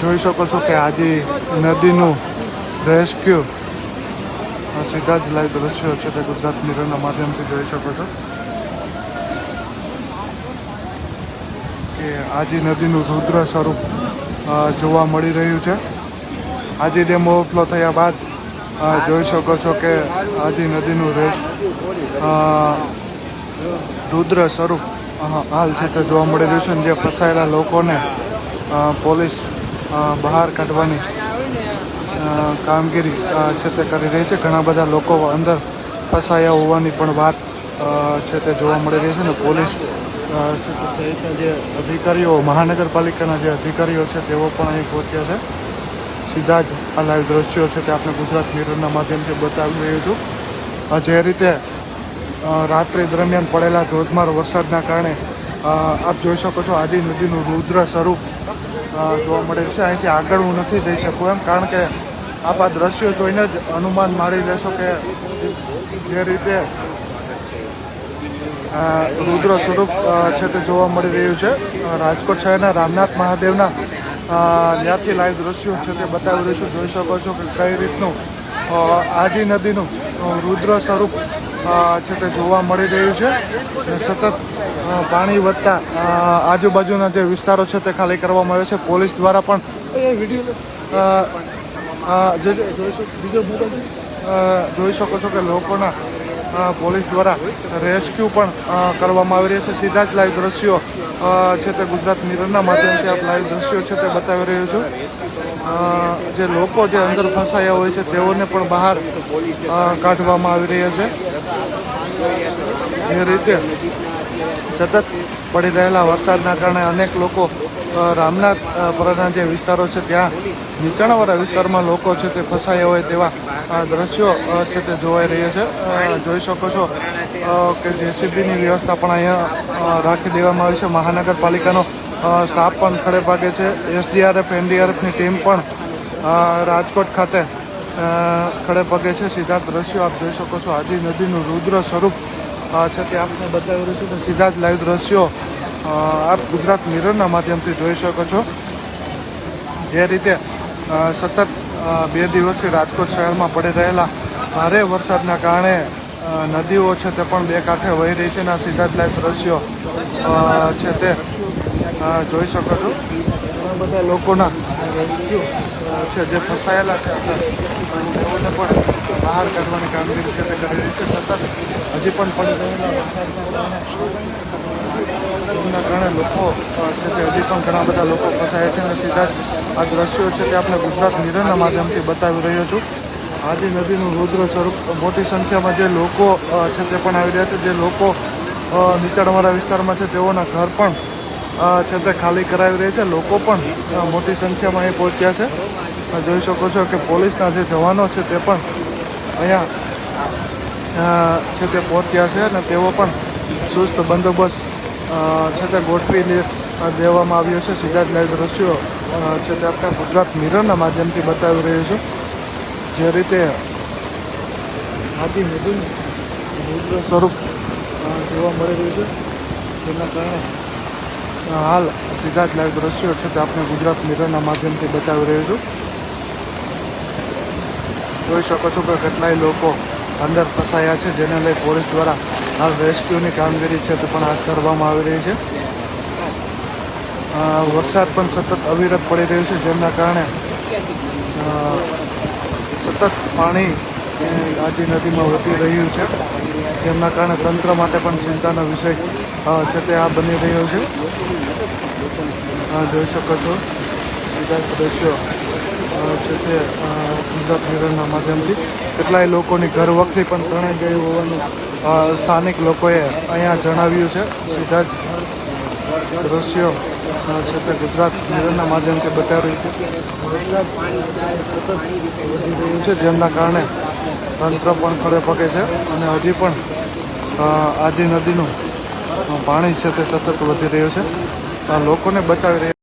જોઈ શકો છો કે આજે નદીનું રેસ્ક્યુ સીધા જ લાઈવ દ્રશ્યો છે તે ગુજરાત મિરરના માધ્યમથી જોઈ શકો છો કે આજી નદીનું રુદ્ર સ્વરૂપ જોવા મળી રહ્યું છે। આજી ડેમ ઓવરફ્લો થયા બાદ જોઈ શકો છો કે આજી નદીનું રુદ્ર સ્વરૂપ હાલ છે તે જોવા મળી રહ્યું છે। જે ફસાયેલા લોકોને પોલીસ બહાર કાઢવાની કામગીરી છે તે કરી રહી છે। ઘણા બધા લોકો અંદર ફસાયા હોવાની પણ વાત છે તે જોવા મળી રહી છે ને પોલીસ સહિતના જે અધિકારીઓ મહાનગરપાલિકાના જે અધિકારીઓ છે તેઓ પણ અહીં પહોંચ્યા છે। સીધા જ આ લાઈવ દ્રશ્યો છે તે આપણે ગુજરાત મિરરના માધ્યમથી બતાવી રહ્યો છું। જે રીતે રાત્રિ દરમિયાન પડેલા ધોધમાર વરસાદના કારણે આપ જોઈ શકો છો આદિ નદીનું રુદ્ર સ્વરૂપ જોવા મળે છે। અહીંથી આગળ હું નથી જઈ શકું એમ, કારણ કે આપ આ દ્રશ્યો જોઈને જ અનુમાન મારી લેશો કે જે રીતે રુદ્ર સ્વરૂપ છે તે જોવા મળી રહ્યું છે। રાજકોટ શહેરના રામનાથ મહાદેવના ત્યાંથી લાઈવ દ્રશ્યો છે તે બતાવી રહ્યું છું। જોઈ શકો છો કે કઈ રીતનું આજી નદીનું રુદ્ર સ્વરૂપ છે તે જોવા મળી રહ્યું છે। સતત પાણી વધતા આજુબાજુના જે વિસ્તારો છે તે ખાલી કરવામાં આવ્યો છે। પોલીસ દ્વારા પણ જોઈ શકો છો કે લોકોના પોલીસ દ્વારા રેસ્ક્યુ પણ કરવામાં આવી રહ્યા છે। સીધા જ લાઈવ દ્રશ્યો છે તે ગુજરાત મિરરના માધ્યમથી આપ લાઈવ દ્રશ્યો છે તે બતાવી રહ્યો છું। જે લોકો જે અંદર ફસાયા હોય છે તેઓને પણ બહાર કાઢવામાં આવી રહ્યા છે। જે રીતે સતત પડી રહેલા વરસાદના કારણે અનેક લોકો રામનાથ પરના જે વિસ્તારો છે ત્યાં નીચાણવાળા વિસ્તારમાં લોકો છે તે ફસાયા હોય તેવા દ્રશ્યો છે તે જોવાઈ રહ્યા છે। જોઈ શકો છો કે જેસીબીની વ્યવસ્થા પણ અહીંયા રાખી દેવામાં આવી છે। મહાનગરપાલિકાનો સ્ટાફ પણ ખડે ભાગે છે। એસડીઆરએફ એનડીઆરએફની ટીમ પણ રાજકોટ ખાતે ખડે પગે છે। સીધા દ્રશ્યો આપ જોઈ શકો છો આજી નદીનું રુદ્ર સ્વરૂપ છે તે આપને બતાવી રહ્યું છું। સીધા જ લાઈવ દ્રશ્યો આપ ગુજરાત મિરરના માધ્યમથી જોઈ શકો છો। જે રીતે સતત 2 દિવસથી રાજકોટ શહેરમાં પડી રહેલા ભારે વરસાદના કારણે નદીઓ છે તે પણ બે કાંઠે વહી રહી છે અને આ સીધા જ લાઈવ દ્રશ્યો છે તે જોઈ શકો છો। ઘણા બધા લોકોના રેસ્ક્યુ છે જે ફસાયેલા છે તેઓને પણ બહાર કાઢવાની કામગીરી છે તે કરી રહી છે। સતત હજી પણ પડી રહેલા વરસાદના કારણે લોકો છે તે હજી પણ ઘણા બધા લોકો ફસાયા છે અને સીધા જ આ દ્રશ્યો છે તે આપણે ગુજરાત મિરરના માધ્યમથી બતાવી રહ્યો છું। આજી નદીનું રુદ્ર સ્વરૂપ મોટી સંખ્યામાં જે લોકો છે તે પણ આવી રહ્યા છે। જે લોકો નીચાણવાળા વિસ્તારમાં છે તેઓના ઘર પણ છે તે ખાલી કરાવી રહ્યા છે। લોકો પણ મોટી સંખ્યામાં અહીં પહોંચ્યા છે। જોઈ શકો છો કે પોલીસના જે જવાનો છે તે પણ અહીંયા છે તે પહોંચ્યા છે અને તેઓ પણ ચુસ્ત બંદોબસ્ત છે તે ગોઠવી દેવામાં આવ્યો છે। સીધા જ લાઈવ દ્રશ્યો છે તે આપણે ગુજરાત મિરરના માધ્યમથી બતાવી રહ્યું છું। જે રીતે આજી નદીનું રુદ્ર સ્વરૂપ જોવા મળી રહ્યું છે જેના કારણે હાલ સીધા જ લાઈવ દ્રશ્યો છે તે આપણે ગુજરાત મિરરના માધ્યમથી બતાવી રહ્યું છું। જોઈ શકો છો કે કેટલાય લોકો અંદર ફસાયા છે જેને લઈ પોલીસ દ્વારા હાલ રેસ્ક્યુની કામગીરી છે તે પણ હાથ ધરવામાં આવી રહી છે। વરસાદ પણ સતત અવિરત પડી રહ્યું છે જેના કારણે સતત પાણી આજી નદીમાં વધી રહ્યું છે જેના કારણે તંત્ર માટે પણ ચિંતાનો વિષય છે તે આ બની રહ્યો છે। જોઈ શકો છો સીધા દ્રશ્યો છે તે ગુજરાત મિરરના માધ્યમથી કેટલાય લોકોની ઘર વખરી પણ તણાઈ ગઈ હોવાનું સ્થાનિક લોકોએ અહીંયા જણાવ્યું છે। સીધા જ દ્રશ્યો છે તે ગુજરાત મિરરના માધ્યમથી બતાવી રહ્યું છે। વરસાદ સતત વધી રહ્યું છે જેમના કારણે તંત્ર પણ ખડે પગે છે અને હજી પણ આજી નદીનું પાણી છે તે સતત વધી રહ્યું છે। લોકોને બચાવી રહ્યા